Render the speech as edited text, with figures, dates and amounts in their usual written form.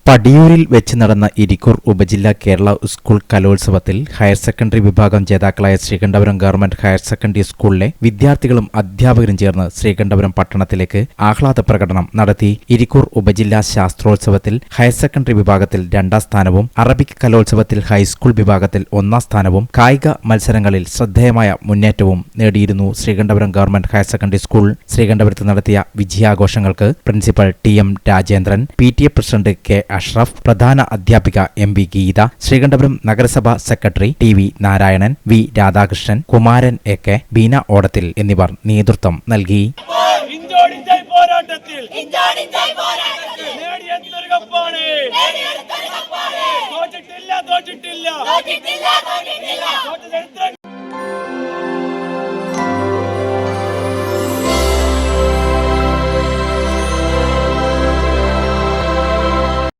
പടിയൂരിൽ വെച്ച് നടന്ന ഇരിക്കൂർ ഉപജില്ലാ കേരള സ്കൂൾ കലോത്സവത്തിൽ ഹയർ സെക്കൻഡറി വിഭാഗം ജേതാക്കളായ ശ്രീകണ്ഠപുരം ഗവൺമെന്റ് ഹയർ സെക്കൻഡറി സ്കൂളിലെ വിദ്യാർത്ഥികളും അധ്യാപകരും ചേർന്ന് ശ്രീകണ്ഠപുരം പട്ടണത്തിലേക്ക് ആഹ്ലാദ പ്രകടനം നടത്തി. ഇരിക്കൂർ ഉപജില്ലാ ശാസ്ത്രോത്സവത്തിൽ ഹയർ സെക്കൻഡറി വിഭാഗത്തിൽ 2ാം സ്ഥാനവും അറബിക് കലോത്സവത്തിൽ ഹൈസ്കൂൾ വിഭാഗത്തിൽ 1ാം സ്ഥാനവും കായിക മത്സരങ്ങളിൽ ശ്രദ്ധേയമായ മുന്നേറ്റവും നേടിയിരുന്നു Sreekandapuram government higher secondary school. ശ്രീകണ്ഠപുരത്ത് നടത്തിയ വിജയാഘോഷങ്ങൾക്ക് principal TM Rajendran, PTA president K Ashraf, പ്രധാന അധ്യാപിക MB ഗീത, ശ്രീകണ്ഠപുരം നഗരസഭാ secretary TV Narayanan, V Radhakrishnan, Kumaran AK, Beena Odathil എന്നിവർ നേതൃത്വം നൽകി. തോറ്റിട്ടില്ല